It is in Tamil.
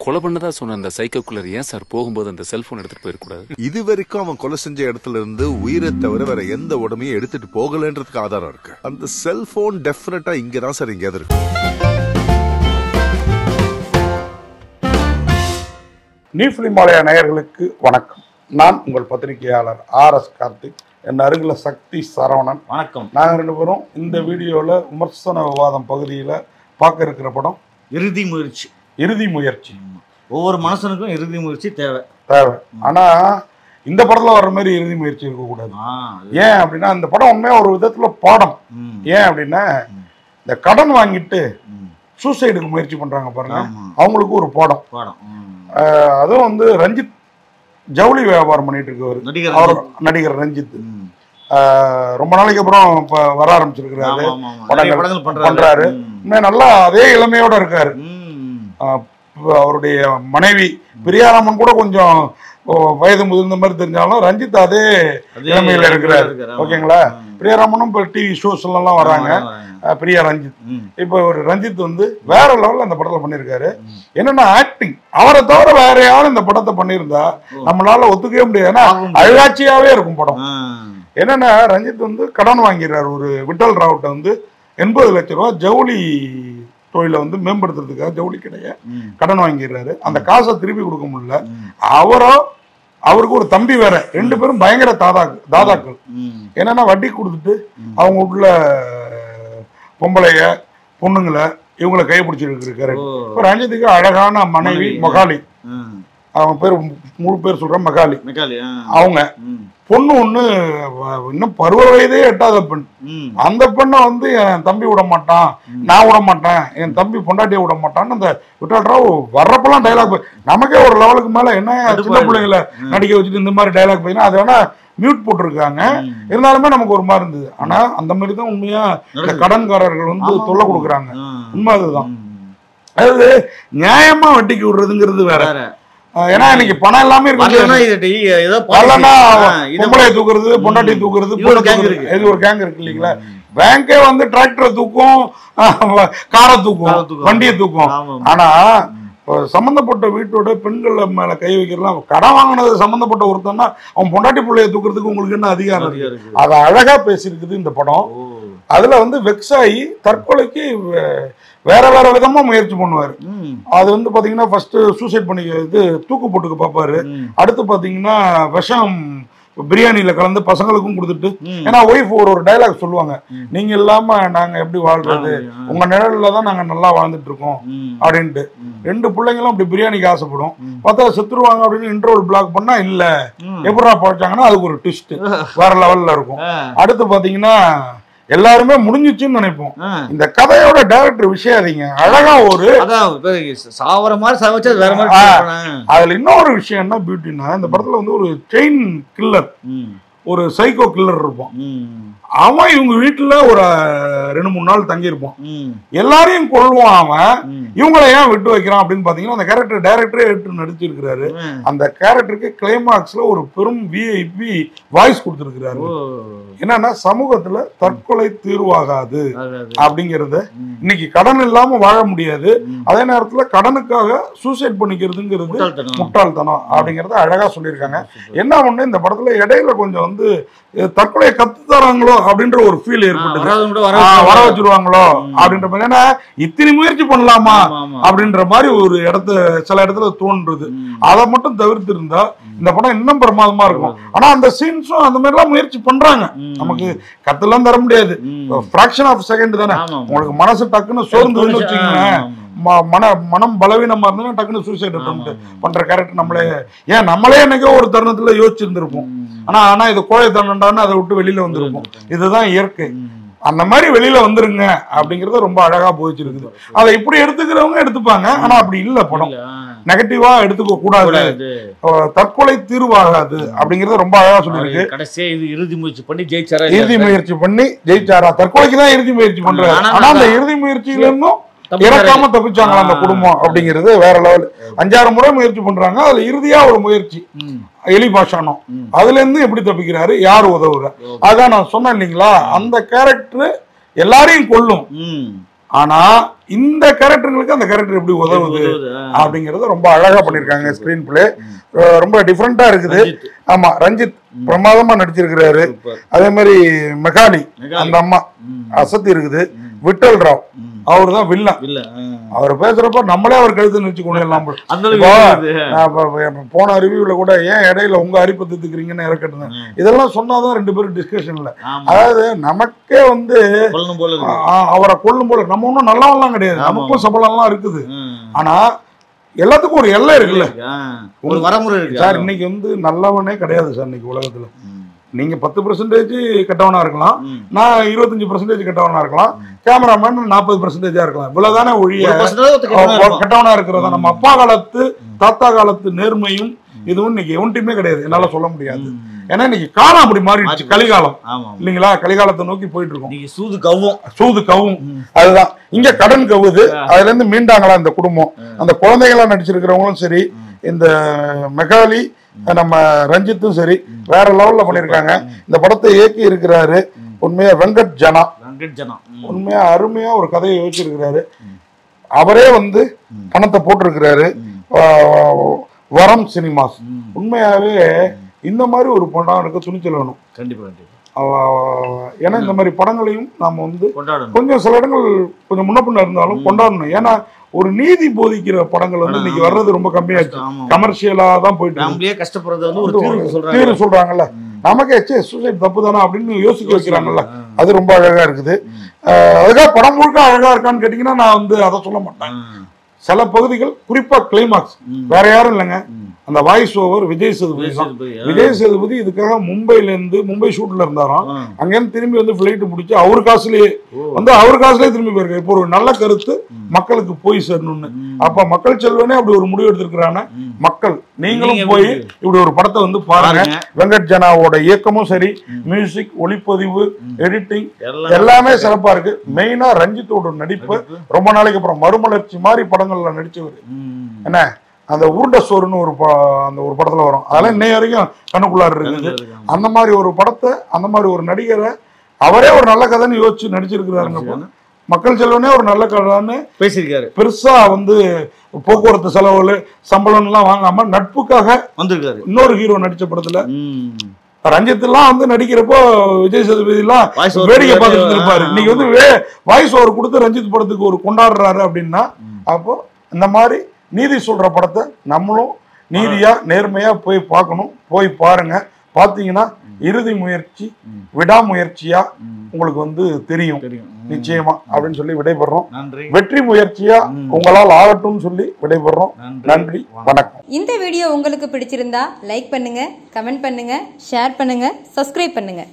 கொலை பண்ணதா சொன்ன அந்த சைக்கோக்குள்ளர் ஏன் சார் போகும்போது அந்த செல்போன் எடுத்துட்டு போயிருக்கூடாது? இது வரைக்கும் அவன் கொலை செஞ்ச இடத்துல இருந்து உயிரை தவிர வேற எந்த உடமையும் எடுத்துட்டு போகலன்றதுக்கு ஆதாரம் இருக்கு. அந்த செல்போன் டெஃபினட்டா இங்கதான் சார் எங்கேயாவது இருக்கு. நியூஸ் ஃபிலிமாலயா நேயர்களுக்கு வணக்கம். நான் உங்கள் பத்திரிகையாளர் ஆர்.எஸ். கார்த்திக். என் அருகில் சக்தி சரவணன். வணக்கம். நாங்கள் ரெண்டு பேரும் இந்த வீடியோவில் விமர்சன விவாதம் பகுதியில் பார்க்க இருக்கிற படம் இறுதி முயற்சி. இறுதி முயற்சி. ஒவ்வொரு மனுஷனுக்கும் இறுதி முயற்சி தேவை. ஆனால் இந்த படத்தில் வர்ற மாதிரி இறுதி முயற்சி இருக்கக்கூடாது. ஏன் அப்படின்னா இந்த படம் உண்மையாக ஒரு விதத்தில் பாடம். ஏன் அப்படின்னா இந்த கடன் வாங்கிட்டு சூசைடுக்கு முயற்சி பண்ணுறாங்க பாருங்க, அவங்களுக்கு ஒரு பாடம். அதுவும் வந்து ரஞ்சித் ஜவுளி வியாபாரம் பண்ணிட்டு இருக்கவர், அவர் நடிகர் ரஞ்சித். ரொம்ப நாளைக்கு அப்புறம் இப்ப வர ஆரம்பிச்சிருக்கிறாரு, படங்கள் பண்றாரு. நல்லா அதே இளமையோட இருக்காரு. அவருடைய மனைவி பிரியாராமன் கூட கொஞ்சம் வயது முதிர்ந்த மாதிரி தெரிஞ்சாலும் ரஞ்சித் அதே இளமையில இருக்கிறாரு. ஓகேங்களா? பிரியாராமனும் இப்போ டிவி ஷோஸ் எல்லாம் வராங்க. பிரியா ரஞ்சித் இப்போ ஒரு ரஞ்சித் வந்து வேற லெவல்ல அந்த படத்துல பண்ணிருக்காரு. என்னன்னா ஆக்டிங், அவரை தவிர வேற யாரும் இந்த படத்தை பண்ணியிருந்தா நம்மளால ஒத்துக்கவே முடியாது. ஏன்னா அழுகாட்சியாவே இருக்கும் படம். என்னன்னா ரஞ்சித் வந்து கடன் வாங்கிறாரு ஒரு விட்டல் ராவுட்ட வந்து 80 லட்சம் ரூபாய் ஜவுளி தொழிலை வந்து மேம்படுத்துறதுக்காக ஜவுளி கடையை கடன் வாங்கிடுறாரு. அந்த காசை திருப்பி கொடுக்க முடியல. அவருக்கு ஒரு தம்பி வேற, ரெண்டு பேரும் பயங்கர தாதாக்கள். என்னன்னா வட்டி கொடுத்துட்டு அவங்க உள்ள பொம்பளைய பொண்ணுங்களை இவங்களை கைப்பிடிச்சிட்டு இருக்காரு. இப்போ ரஞ்சித்துக்கு அழகான மனைவி மகாலி, அவன் பேர் முழு பேர் சொல்ற மகாலி. அவங்க பொண்ணு ஒண்ணு இன்னும் பருவ வயதே எட்டாத பெண். அந்த பெண்ணை வந்து என் தம்பி விட மாட்டான், நான் விட மாட்டேன், என் தம்பி பொண்டாட்டியை விட மாட்டான்னு அந்த விட்டாட்ராவ் வர்றப்பெல்லாம் டைலாக் நமக்கே ஒரு லெவலுக்கு மேல என்ன சின்ன பிள்ளைங்களை நடிக்க வச்சுட்டு இந்த மாதிரி டைலாக் போயினா அது வேணா மியூட் போட்டிருக்காங்க. இருந்தாலுமே நமக்கு ஒரு மாதிரி இருந்தது. ஆனா அந்த மாதிரி தான் உண்மையா இந்த கடன்காரர்கள் வந்து தொல்லை கொடுக்குறாங்க. உண்மை அதுதான். அதாவது நியாயமா வட்டிக்கு விடுறதுங்கிறது வேற. ஏன்னா இன்னைக்கு பணம் எல்லாமே இருக்கு. பொம்பளையை தூக்குறது, பொண்டாட்டியை தூக்குறது, இது ஒரு கேங் இருக்கு இல்லைங்களா? பேங்கே வந்து டிராக்டரை தூக்கும், காரை தூக்கும், வண்டியை தூக்கும். ஆனா சம்பந்தப்பட்ட வீட்டோட பெண்கள் மேல கை வைக்கலாம். கடன் வாங்கினது சம்பந்தப்பட்ட ஒருத்தன்னா அவன் பொண்டாட்டி பிள்ளைய தூக்குறதுக்கு உங்களுக்கு என்ன அதிகாரம் இருக்கு? அதை அழகா பேசியிருக்குது இந்த படம். அதுல வந்து வெக்ஸாகி தற்கொலைக்கு வேற வேற விதமா முயற்சி பண்ணுவாரு. அது வந்து பாத்தீங்கன்னா ஃபர்ஸ்ட் சூசைட் பண்ணிக்கிறது, தூக்கு போட்டுக்க பாப்பாரு. அடுத்து பாத்தீங்கன்னா விஷம் பிரியாணியில கலந்து பசங்களுக்கும் கொடுத்துட்டு, ஏன்னா ஒய்ஃப் ஒரு டைலாக் சொல்லுவாங்க, நீங்க இல்லாம நாங்க எப்படி வாழ்றது, உங்க நிழல்ல தான் நாங்க நல்லா வாழ்ந்துட்டு இருக்கோம் அப்படின்ட்டு. ரெண்டு பிள்ளைங்களும் அப்படி பிரியாணிக்கு ஆசைப்படும். பார்த்தா செத்துருவாங்க அப்படின்னு இன்டர்வல் பிளாக் பண்ணா இல்ல எப்படா பழச்சாங்கன்னா அதுக்கு ஒரு ட்விஸ்ட் வேற லெவல்ல இருக்கும். அடுத்து பாத்தீங்கன்னா எல்லாருமே முடிஞ்சிச்சுன்னு நினைப்போம். இந்த கதையோட டைரக்டர் விஷயம் அழகா ஒரு சாவர மாதிரி சமைச்சா வேற மாதிரி. அதுல இன்னொரு விஷயம் என்ன பியூட்டின்னா, இந்த படத்துல வந்து ஒரு செயின் கில்லர், ஒரு சைக்கோ கில்லர் இருப்பான். அவன் இவங்க வீட்டுல ஒரு 2-3 நாள் தங்கி இருப்பான். எல்லாரையும் கொள்வான். அவன் இவங்களை ஏன் விட்டு வைக்கிறான் அப்படின்னு பாத்தீங்கன்னா அந்த கேரக்டர் டைரக்டரே எடுத்து நடிச்சிருக்கிறாரு. அந்த கேரக்டருக்கு கிளைமாக்ஸ்ல ஒரு பெரும் விஐபி வாய்ஸ் கொடுத்திருக்கிறாரு. என்னன்னா சமூகத்துல தற்கொலை தீர்வாகாது அப்படிங்கறத, இன்னைக்கு கடன் இல்லாம வாழ முடியாது, அதே நேரத்துல கடனுக்காக சூசைட் பண்ணிக்கிறதுங்கிறது முட்டாள்தனம் அப்படிங்கறத அழகா சொல்லியிருக்காங்க. என்ன ஒண்ணு, இந்த படத்துல இடையில கொஞ்சம் வந்து தற்கொலையை கத்து தராங்களோ அப்படின்ற ஒரு ஃபீல் ஏற்பட்டது. வர வச்சிருவாங்களோ அப்படின்ற மாதிரி, ஏன்னா இத்தனை முயற்சி பண்ணலாமா அப்படின்ற மாதிரி ஒரு சில இடத்துல தோன்றுது. அதை மட்டும் தவிர்த்து இருந்தா இந்த படம் இன்னும் பிரமாதமா இருக்கும். ஆனா அந்த சீன்ஸும் அந்த மாதிரி எல்லாம் முயற்சி பண்றாங்க. நமக்கு கத்தெல்லாம் தர முடியாது, ஃபிராக்ஷன் ஆஃப் செகண்ட் தானே. உங்களுக்கு மனசு டக்குன்னு சோர்ந்து வச்சுக்கோங்க, மனம் பலவீனமா இருந்தா டக்குன்னு சூசைட் பண்ற கேரக்டர் நம்மளே என்னைக்கோ ஒரு தருணத்துல யோசிச்சிருந்திருப்போம். ஆனா இது கோழை தண்டனை அதை விட்டு வெளியில வந்திருப்போம். இதுதான் இயற்கை. அந்த மாதிரி வெளியில வந்துருங்க அப்படிங்கறத ரொம்ப அழகா போதிச்சிருக்குது. அதை இப்படி எடுத்துக்கிறவங்க எடுத்துப்பாங்க. ஆனா அப்படி இல்ல, படம் நெகட்டிவா எடுத்துக்க கூடாது, தற்கொலை தீர்வாகாது அப்படிங்கறத ரொம்ப அழகா சொல்லிருக்கு. கடைசியா இது இறுதி முயற்சி பண்ணி ஜெயிச்சாரா? இறுதி முயற்சி பண்ணி ஜெயிச்சாரா? தற்கொலைக்கு தான் இறுதி முயற்சி பண்றாரு. ஆனா அந்த இறுதி முயற்சியில இருந்தும் இறக்காம தப்பிச்சாங்களா அந்த குடும்பம் அப்படிங்கிறது வேற லெவல். 5-6 முறை முயற்சி பண்றாங்க. அதுல இறுதியா ஒரு முயற்சி எலி பாஷானம், அதுல இருந்து எப்படி தப்பிக்கிறாரு, யாரு உதவுற, அதான் நான் சொன்னேன் இல்லைங்களா? அந்த கேரக்டர் எல்லாரையும் கொல்லும். ஆனா இந்த கேரக்டர்களுக்கு அந்த கேரக்டர் எப்படி உதவுது அப்படிங்கறது ரொம்ப அழகா பண்ணிருக்காங்க. ஸ்கிரீன் பிளே ரொம்ப டிஃப்ரெண்டா இருக்குது. ஆமா, ரஞ்சித் பிரமாதமா நடிச்சிருக்கிறாரு. அதே மாதிரி மெகாலி அந்த அம்மா அசத்தி இருக்குது. விட்டல் ராவ் அவரு தான் வில்லன். அவர் பேசுறப்ப நம்மளே அவர் கழுத்து நிறுத்தி கொண்டு எல்லாம் போன ரிவ்யூல கூட ஏன் இடையில உங்க அரிப்பை தித்துக்கிறீங்கன்னு இறக்கட்டுங்க. இதெல்லாம் சொன்னாதான் 2 பேரும் டிஸ்கஷன்ல. அதாவது நமக்கே வந்து அவரை கொல்லும் போல நம்ம ஒன்றும் நல்லவெல்லாம் கிடையாது, நமக்கும் சபலம்லாம் இருக்குது. ஆனா எல்லாத்துக்கும் ஒரு எல்லை இருக்குல்ல, ஒரு வரமுறை இருக்கு சார். இன்னைக்கு வந்து நல்லவனே கிடையாது சார் இன்னைக்கு உலகத்துல. நீங்க 10% கெட்டவனா இருக்கலாம், நான் 25% கெட்டவனா இருக்கலாம், கேமராமேன் 40% இருக்கலாம். இவ்வளவுதானே ஒழிய கெட்டவனா இருக்கிறதா நம்ம அப்பா காலத்து தாத்தா காலத்து நேர்மையும் இதுவும் இன்னைக்கு எவன்ட்டுமே கிடையாது, என்னால சொல்ல முடியாது. ஏன்னா இன்னைக்கு காலம் அப்படி மாறிடுச்சு, கலிகாலம் இல்லைங்களா? கலிகாலத்தை நோக்கி போயிட்டு இருக்கோம். சூது கவும் அதுதான் இங்க கடன் கவுது. அதுல இருந்து மீண்டாங்களா இந்த குடும்பம். அந்த குழந்தைகளா நடிச்சிருக்கிறவங்களும் சரி, இந்த மெகாலி நம்ம ரஞ்சித்தும் சரி வேற லெவல்ல பண்ணிருக்காங்க. இந்த படத்தை இயக்கி இருக்கிறாரு உண்மையா வெங்கட் ஜனா. உண்மையா அருமையா ஒரு கதையை யோசிச்சிருக்கிறாரு. அவரே வந்து பணத்தை போட்டிருக்கிறாரு. வரம் சினிமாஸ். உண்மையாவே இந்த மாதிரி ஒரு படம் எனக்கு துணிச்சல் வேணும் கண்டிப்பா. ஏன்னா இந்த மாதிரி படங்களையும் நாம வந்து கொஞ்சம் சில இடங்கள் கொஞ்சம் முன்ன பின்ன இருந்தாலும் கொண்டாடணும். ஏன்னா ஒரு நீதி போதிக்கிற படங்கள் வந்து இன்னைக்கு வர்றது ரொம்ப கம்மியாச்சு, கமர்ஷியலா தான் போயிட்டு தீர்வு சொல்றாங்கல்ல. நமக்கே சூசைட் தப்பு தானே அப்படின்னு யோசிக்க வைக்கிறாங்கல்ல, அது ரொம்ப அழகா இருக்குது. அதுக்காக படம் முழுக்க அழகா இருக்கான்னு கேட்டீங்கன்னா நான் வந்து அதை சொல்ல மாட்டேன். சில பகுதிகள் குறிப்பா கிளைமாக்ஸ் வேற யாரும் இல்லைங்க, அந்த வாய்ஸ் ஓவர் விஜய் சேதுபதி. விஜய் சேதுபதி இதுக்காக மும்பை ஷூட்ல இருந்தாராம். அங்கிருந்து திரும்பி வந்து பிளைட் பிடிச்சி அவர் காசுலயே திரும்பி போயிருக்காரு. இப்போ ஒரு நல்ல கருத்து மக்களுக்கு போய் சேரணும்னு. அப்ப மக்கள் செல்வனே அப்படி ஒரு முடிவு எடுத்திருக்கிறாங்க. மக்கள் நீங்களும் போய் இப்படி ஒரு படத்தை வந்து பாருங்க. வெங்கட் ஜனாவோட இயக்கமும் சரி, மியூசிக், ஒளிப்பதிவு, எடிட்டிங் எல்லாமே சிறப்பா இருக்கு. மெயினா ரஞ்சித்தோட நடிப்பு ரொம்ப நாளைக்கு அப்புறம் மறுமலர்ச்சி மாதிரி படங்கள்ல நடிச்சவர். என்ன அந்த உருண்ட சோறுன்னு ஒரு படத்துல வரும், அதெல்லாம் இன்னைய வரைக்கும் கண்ணுக்குள்ளாரு இருக்குது. அந்த மாதிரி ஒரு படத்தை, அந்த மாதிரி ஒரு நடிகரை அவரே ஒரு நல்ல கதைன்னு யோசிச்சு நடிச்சிருக்கிறாருங்க. மக்கள் செல்வனே ஒரு நல்ல கதைன்னு பேசியிருக்காரு. பெருசா வந்து போக்குவரத்து செலவுல சம்பளம் எல்லாம் வாங்காம நட்புக்காக வந்திருக்காரு. இன்னொரு ஹீரோ நடிச்ச படத்துல ரஞ்சித் எல்லாம் வந்து நடிக்கிறப்போ விஜய் சேதுபதி எல்லாம் வேடிக்கை பார்த்துட்டு இருப்பாரு. இன்னைக்கு வந்து வாய்ஸ் ஓவர் கொடுத்து ரஞ்சித் படத்துக்கு ஒரு கொண்டாடுறாரு அப்படின்னா, அப்போ இந்த மாதிரி நீதி சொல்ற படத்தை நம்மளும் நீதியா நேர்மையா போய் பார்க்கணும். போய் பாருங்க. பார்த்தீங்கன்னா இறுதி முயற்சி விடாமுயற்சியா உங்களுக்கு வந்து தெரியும் நிச்சயமா அப்படின்னு சொல்லி விடைபெறோம். வெற்றி முயற்சியா உங்களால் ஆகட்டும் சொல்லி விடைபெறோம். நன்றி, வணக்கம். இந்த வீடியோ உங்களுக்கு பிடிச்சிருந்தா லைக் பண்ணுங்க, கமெண்ட் பண்ணுங்க, ஷேர் பண்ணுங்க, சப்ஸ்கிரைப் பண்ணுங்க.